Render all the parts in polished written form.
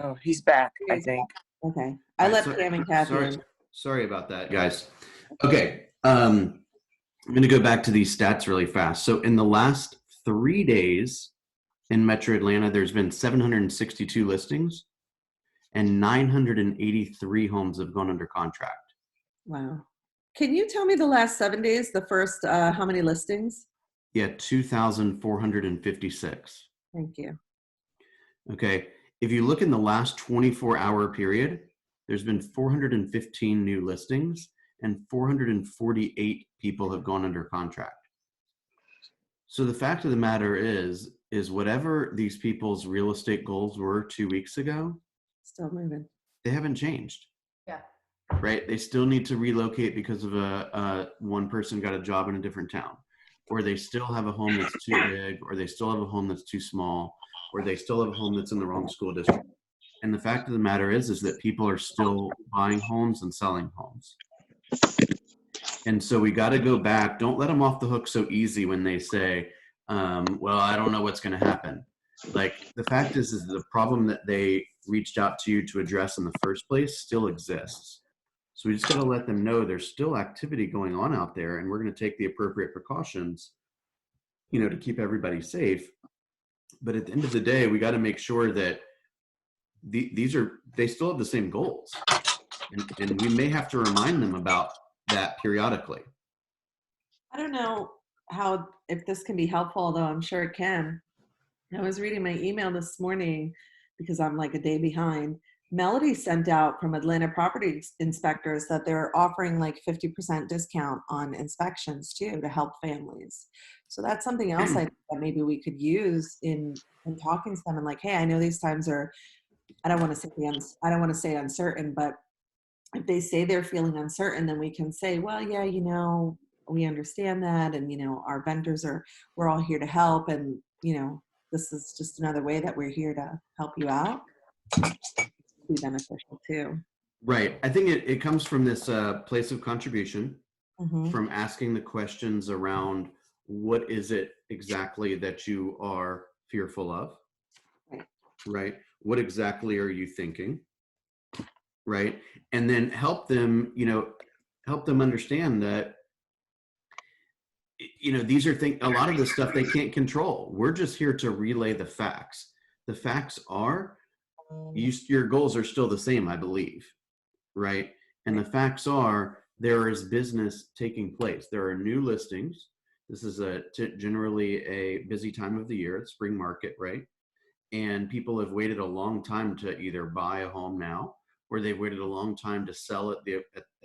Oh, he's back, I think. Okay. All I right, let Pam and Kathy in. sorry about that, guys. Okay, I'm going to go back to these stats really fast. So in the last 3 days in Metro Atlanta, there's been 762 listings and 983 homes have gone under contract. Wow. Can you tell me the last 7 days, the first, how many listings? Yeah, 2,456. Thank you. Okay, if you look in the last 24-hour period, there's been 415 new listings and 448 people have gone under contract. So the fact of the matter is whatever these people's real estate goals were 2 weeks ago, Still moving. they haven't changed. Yeah. Right? They still need to relocate because of one person got a job in a different town, or they still have a home that's too big, or they still have a home that's too small, or they still have a home that's in the wrong school district. And the fact of the matter is that people are still buying homes and selling homes. And so we got to go back. Don't let them off the hook so easy when they say, well, I don't know what's going to happen. Like, the fact is the problem that they reached out to you to address in the first place still exists. So we just got to let them know there's still activity going on out there, and we're going to take the appropriate precautions, to keep everybody safe. But at the end of the day, we got to make sure that they still have the same goals, and we may have to remind them about that periodically. I don't know if this can be helpful, though I'm sure it can. I was reading my email this morning because I'm like a day behind. Melody sent out from Atlanta property inspectors that they're offering like 50% discount on inspections too to help families. So that's something else I think that maybe we could use in talking to them and like, hey, I know these times are, I don't want to say uncertain, but if they say they're feeling uncertain, then we can say, well, yeah, we understand that, and our vendors we're all here to help, and this is just another way that we're here to help you out. Be beneficial too. Right. I think it comes from this place of contribution, Mm-hmm. from asking the questions around what is it exactly that you are fearful of, right? What exactly are you thinking, right? And then help them understand that, these are things, a lot of the stuff they can't control. We're just here to relay the facts. The facts are, your goals are still the same, I believe, right? And the facts are, there is business taking place. There are new listings. This is generally a busy time of the year. It's spring market, right? And people have waited a long time to either buy a home now, or they've waited a long time to sell it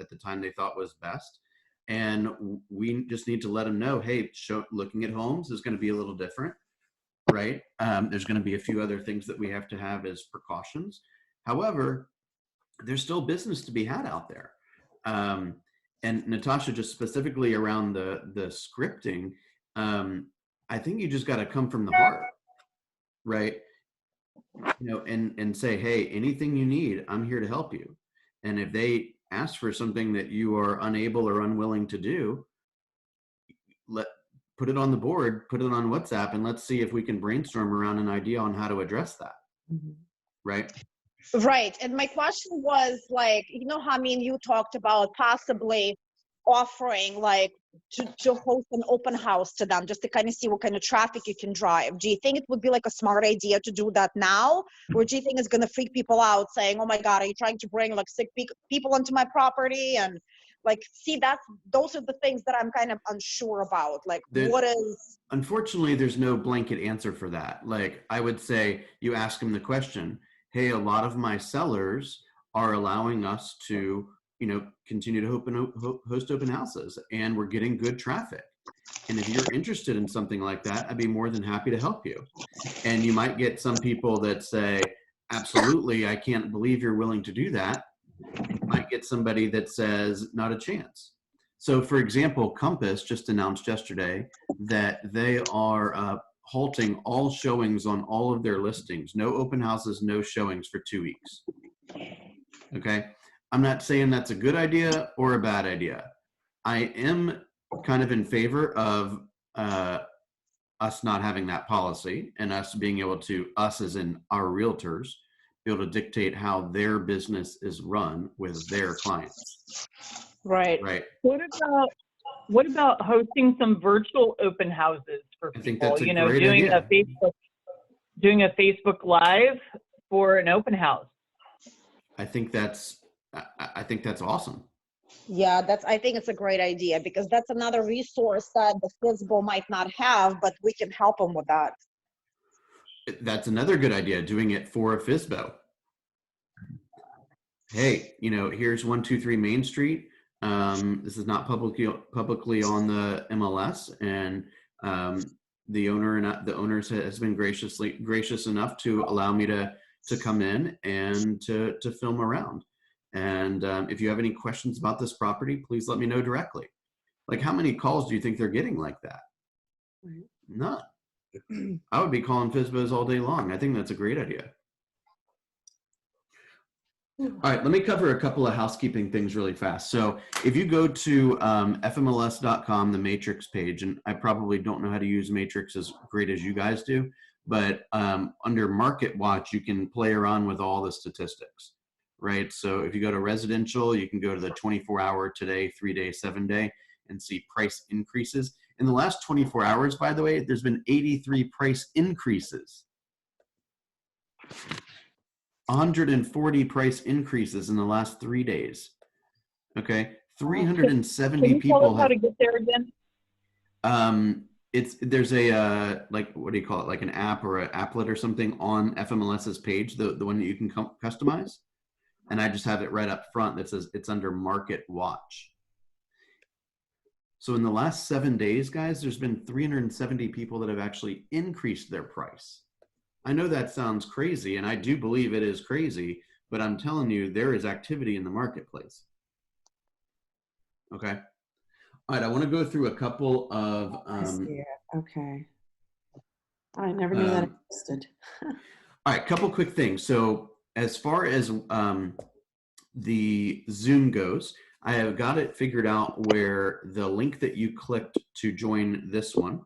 at the time they thought was best. And we just need to let them know, hey, looking at homes is going to be a little different, right? There's going to be a few other things that we have to have as precautions. However, there's still business to be had out there. And Natasha, just specifically around the scripting, I think you just got to come from the heart, right? And say, hey, anything you need, I'm here to help you. And if they ask for something that you are unable or unwilling to do, put it on the board, put it on WhatsApp, and let's see if we can brainstorm around an idea on how to address that. Mm-hmm. Right? Right. And my question was like, how you talked about possibly offering like to host an open house to them just to kind of see what kind of traffic you can drive. Do you think it would be like a smart idea to do that now? Or do you think it's going to freak people out saying, oh my God, are you trying to bring like sick people onto my property? And like, see, those are the things that I'm kind of unsure about. Like, unfortunately, there's no blanket answer for that. Like, I would say you ask them the question, hey, a lot of my sellers are allowing us to continue to host open houses, and we're getting good traffic. And if you're interested in something like that, I'd be more than happy to help you. And you might get some people that say, absolutely, I can't believe you're willing to do that. And you might get somebody that says, not a chance. So for example, Compass just announced yesterday that they are halting all showings on all of their listings. No open houses, no showings for 2 weeks. Okay. I'm not saying that's a good idea or a bad idea. I am kind of in favor of us not having that policy, and us being able to, us as in our realtors, be able to dictate how their business is run with their clients. Right. Right. What about hosting some virtual open houses for I people? think that's a You know, great doing idea. a Facebook Live for an open house. I think that's awesome. Yeah, I think it's a great idea, because that's another resource that the FSBO might not have, but we can help them with that. That's another good idea, doing it for a FSBO. Hey, you know, here's 123 Main Street. This is not publicly on the MLS, and the owner has been gracious enough to allow me to come in and to film around. And if you have any questions about this property, please let me know directly. Like, how many calls do you think they're getting like that? Right. None. I would be calling FSBOs all day long. I think that's a great idea. All right, let me cover a couple of housekeeping things really fast. So if you go to fmls.com, the Matrix page, and I probably don't know how to use Matrix as great as you guys do, but under Market Watch, you can play around with all the statistics, right? So if you go to residential, you can go to the 24-hour today, 3-day, 7-day, and see price increases. In the last 24 hours, by the way, there's been 83 price increases. 140 price increases in the last 3 days. Okay, 370 Can you people tell us how have. to get there again? There's a like, what do you call it, like an app or an applet or something on FMLS's page, the one that you can customize, and I just have it right up front that says it's under Market Watch. So in the last 7 days, guys, there's been 370 people that have actually increased their price. I know that sounds crazy, and I do believe it is crazy, but I'm telling you, there is activity in the marketplace. Okay. All right, I want to go through a couple of. I see it. Okay. I never knew that existed. All right, couple quick things. So as far as the Zoom goes, I have got it figured out where the link that you clicked to join this one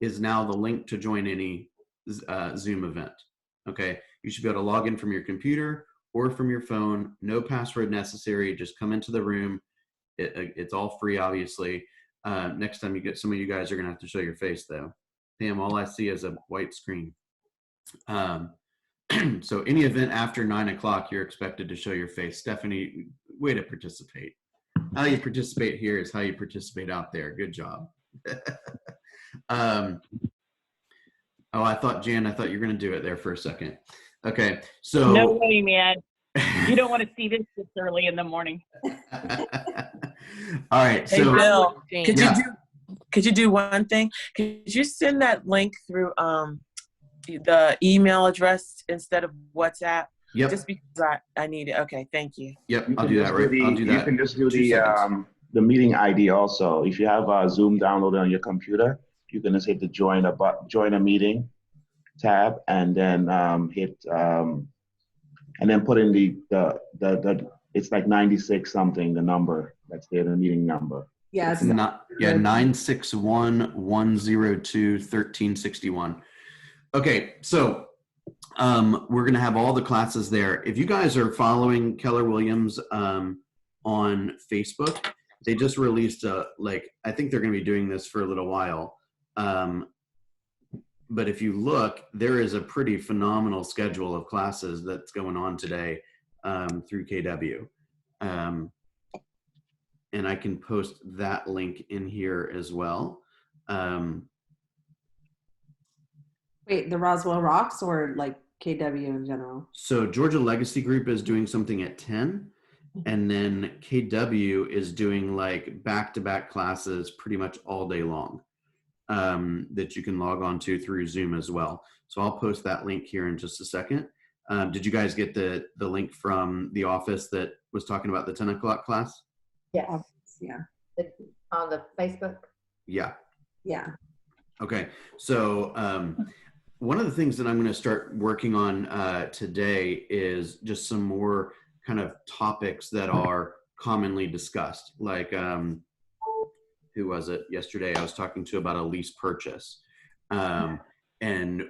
is now the link to join any Zoom event. Okay, you should be able to log in from your computer or from your phone. No password necessary. Just come into the room. It's all free, obviously. Next time you get, some of you guys are gonna have to show your face though. Pam, all I see is a white screen. So any event after 9 o'clock, you're expected to show your face. Stephanie, way to participate. How you participate here is how you participate out there. Good job. Oh, I thought you were going to do it there for a second. Okay, so. No way, man. You don't want to see this early in the morning. All right, Hey, so. Bill, Yeah. could you do one thing? Could you send that link through the email address instead of WhatsApp? Yep. Just because I need it. Okay, thank you. Yep, You I'll can do just that right. I'll do that. You can just do 2 seconds. the meeting ID also. If you have Zoom downloaded on your computer, you can just hit the join a meeting tab, and then hit and then put in the it's like 96 something, the number that's there, the meeting number. Yeah, It's not, 961-102-1361. Okay, so we're going to have all the classes there. If you guys are following Keller Williams on Facebook, they just released I think they're going to be doing this for a little while. But if you look, there is a pretty phenomenal schedule of classes that's going on today through KW. And I can post that link in here as well. wait, the Roswell Rocks or like KW in general? So Georgia Legacy Group is doing something at 10, and then KW is doing like back-to-back classes pretty much all day long that you can log on to through Zoom as well. So I'll post that link here in just a second. Did you guys get the link from the office that was talking about the 10 o'clock class? Yes, Yeah. on the Facebook. Yeah. Yeah. Okay. So one of the things that I'm going to start working on today is just some more kind of topics that are commonly discussed. Like, who was it yesterday I was talking to about a lease purchase? And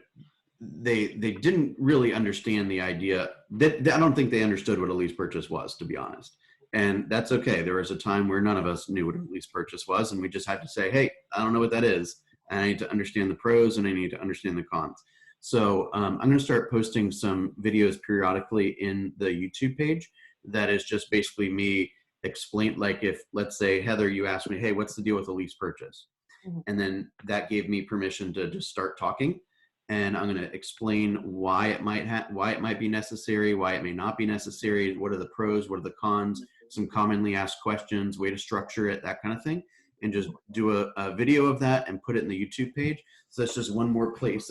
they didn't really understand the idea that I don't think they understood what a lease purchase was, to be honest. And that's okay. There was a time where none of us knew what a lease purchase was, and we just had to say, hey, I don't know what that is, and I need to understand the pros and I need to understand the cons. So I'm going to start posting some videos periodically in the YouTube page that is just basically me explain, like if, let's say, Heather, you asked me, hey, what's the deal with a lease purchase? And then that gave me permission to just start talking. And I'm going to explain why it might be necessary, why it may not be necessary, what are the pros, what are the cons, some commonly asked questions, way to structure it, that kind of thing. And just do a video of that and put it in the YouTube page. So that's just one more place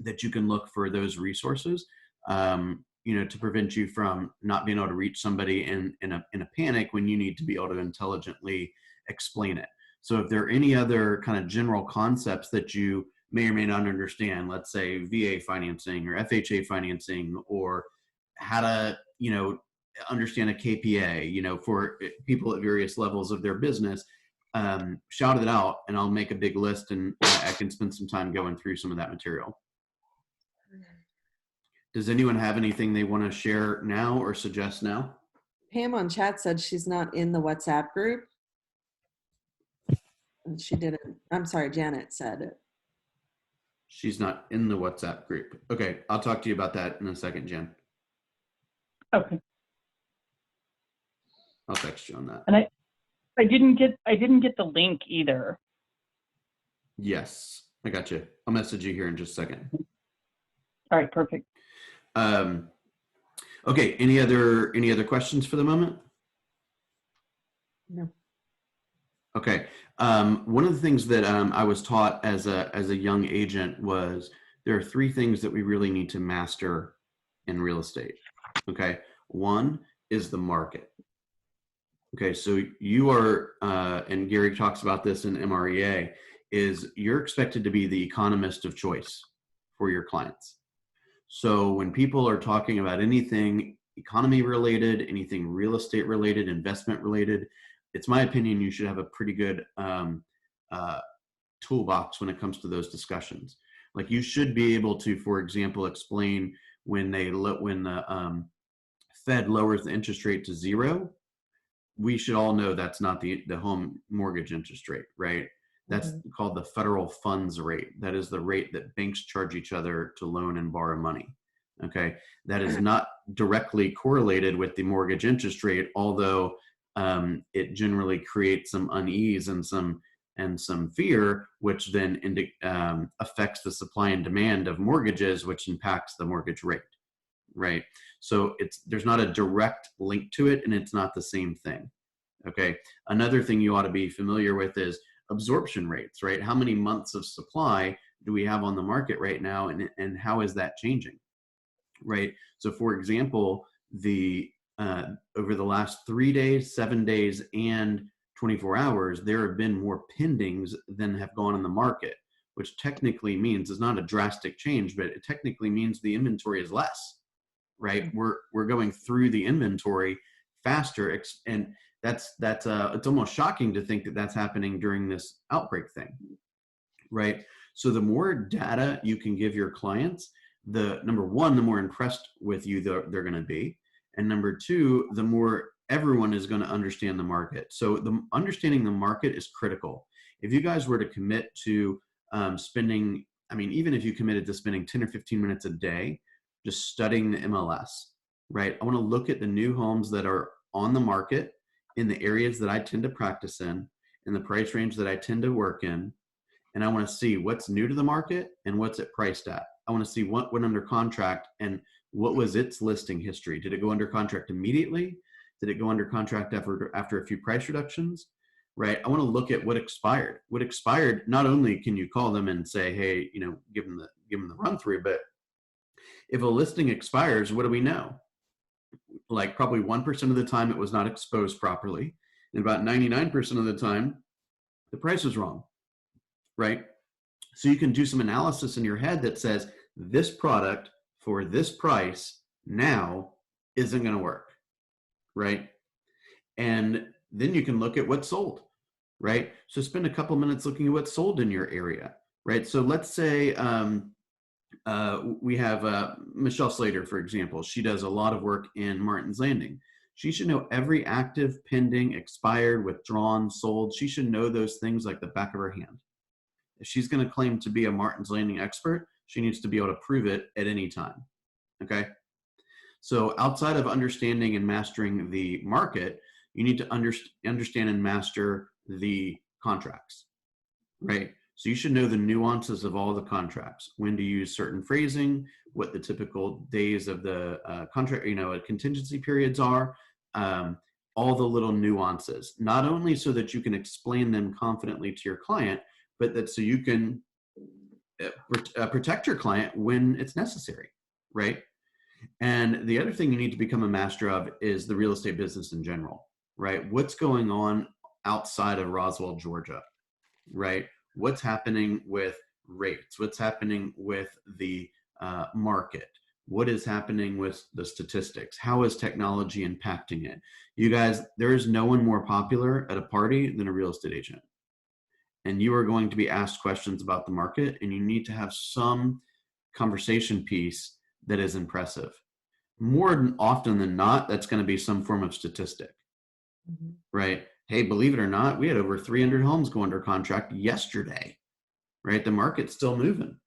that you can look for those resources, to prevent you from not being able to reach somebody in a panic when you need to be able to intelligently explain it. So if there are any other kind of general concepts that you may or may not understand, let's say VA financing or FHA financing, or how to, understand a KPA, for people at various levels of their business, shout it out and I'll make a big list and I can spend some time going through some of that material. Does anyone have anything they want to share now or suggest now? Pam on chat said she's not in the WhatsApp group. And she didn't. I'm sorry, Janet said it. She's not in the WhatsApp group. Okay, I'll talk to you about that in a second, Jen. Okay. I'll text you on that. And I didn't get the link either. Yes, I got you. I'll message you here in just a second. All right, perfect. Okay, any other questions for the moment? No. Okay. One of the things that I was taught as a young agent was there are 3 things that we really need to master in real estate. Okay. One is the market. Okay. So you are, and Gary talks about this in MREA, is you're expected to be the economist of choice for your clients. So when people are talking about anything economy related, anything real estate related, investment related, it's my opinion you should have a pretty good toolbox when it comes to those discussions. Like you should be able to, for example, explain when the Fed lowers the interest rate to 0, we should all know that's not the home mortgage interest rate, right? That's called the federal funds rate. That is the rate that banks charge each other to loan and borrow money. Okay, that is not directly correlated with the mortgage interest rate, although it generally creates some unease and some fear, which then affects the supply and demand of mortgages, which impacts the mortgage rate, right? So there's not a direct link to it, and it's not the same thing. Okay, another thing you ought to be familiar with is absorption rates, right? How many months of supply do we have on the market right now, and how is that changing, right? So for example, over the last 3 days, 7 days, and 24 hours, there have been more pendings than have gone in the market, which technically means it's not a drastic change, but it technically means the inventory is less, right? We're going through the inventory faster, and it's almost shocking to think that that's happening during this outbreak thing, right? So the more data you can give your clients, number one, the more impressed with you they're going to be. And number 2, the more everyone is going to understand the market. So understanding the market is critical. If you guys were to commit to spending, even if you committed to spending 10 or 15 minutes a day, just studying the MLS, right? I want to look at the new homes that are on the market in the areas that I tend to practice in the price range that I tend to work in. And I want to see what's new to the market and what's it priced at. I want to see what went under contract and what was its listing history. Did it go under contract immediately? Did it go under contract after a few price reductions? Right. I want to look at what expired. What expired, not only can you call them and say, hey, give them the run through, but if a listing expires, what do we know? Like probably 1% of the time it was not exposed properly. And about 99% of the time, the price was wrong. Right. So you can do some analysis in your head that says this product for this price now isn't going to work. Right. And then you can look at what's sold. Right. So spend a couple minutes looking at what's sold in your area. Right. So let's say We have Michelle Slater, for example. She does a lot of work in Martin's Landing. She should know every active, pending, expired, withdrawn, sold. She should know those things like the back of her hand. If she's going to claim to be a Martin's Landing expert, she needs to be able to prove it at any time. Okay? So outside of understanding and mastering the market, you need to understand and master the contracts, right? So you should know the nuances of all the contracts, when to use certain phrasing, what the typical days of the contract, contingency periods are, all the little nuances, not only so that you can explain them confidently to your client, but that so you can protect your client when it's necessary, right? And the other thing you need to become a master of is the real estate business in general, right? What's going on outside of Roswell, Georgia, right? What's happening with rates? What's happening with the market? What is happening with the statistics? How is technology impacting it? You guys, there is no one more popular at a party than a real estate agent. And you are going to be asked questions about the market, and you need to have some conversation piece that is impressive. More often than not, that's going to be some form of statistic, right? Hey, believe it or not, we had over 300 homes go under contract yesterday, right? The market's still moving.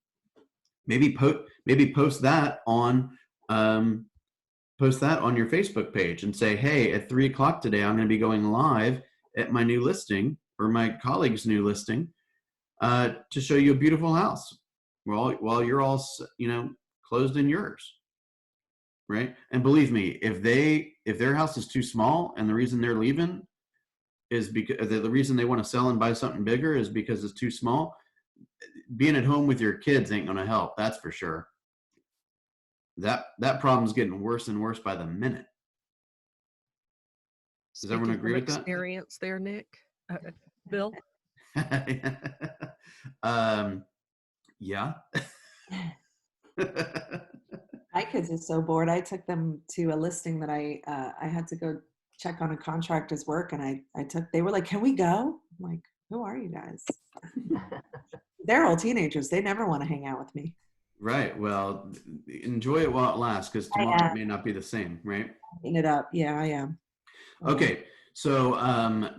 Maybe post that on your Facebook page and say, hey, at 3 o'clock today, I'm going to be going live at my new listing or my colleague's new listing to show you a beautiful house while you're all, closed in yours, right? And believe me, if their house is too small and the reason they're leaving is because the reason they want to sell and buy something bigger is because it's too small, being at home with your kids ain't going to help. That's for sure. That problem's getting worse and worse by the minute. Does everyone agree with that? Experience there, Nick? Bill? Yeah. My kids are so bored. I took them to a listing that I had to go check on a contractor's work, and they were like, can we go? I'm like, who are you guys? They're all teenagers. They never want to hang out with me. Right. Well, enjoy it while it lasts, because tomorrow it may not be the same, right? Eating it up. Yeah, I am. Okay. So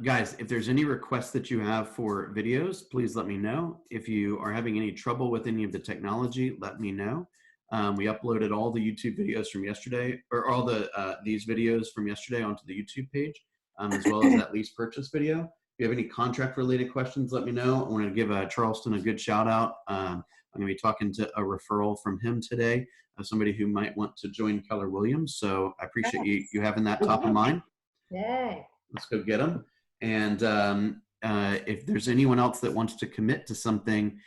guys, if there's any requests that you have for videos, please let me know. If you are having any trouble with any of the technology, let me know. We uploaded all the YouTube videos from yesterday, or all these videos from yesterday onto the YouTube page, as well as that lease purchase video. If you have any contract related questions, let me know. I want to give Charleston a good shout out. I'm going to be talking to a referral from him today of somebody who might want to join Keller Williams. So I appreciate you having that top of mind. Yay. Let's go get them. And if there's anyone else that wants to commit to something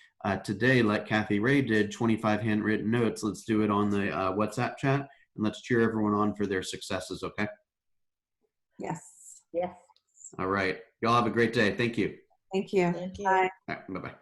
today, like Kathy Ray did, 25 handwritten notes, let's do it on the WhatsApp chat, and let's cheer everyone on for their successes, okay? Yes. Yes. All right. Y'all have a great day. Thank you. Thank you. Thank you. Bye. All right, bye-bye.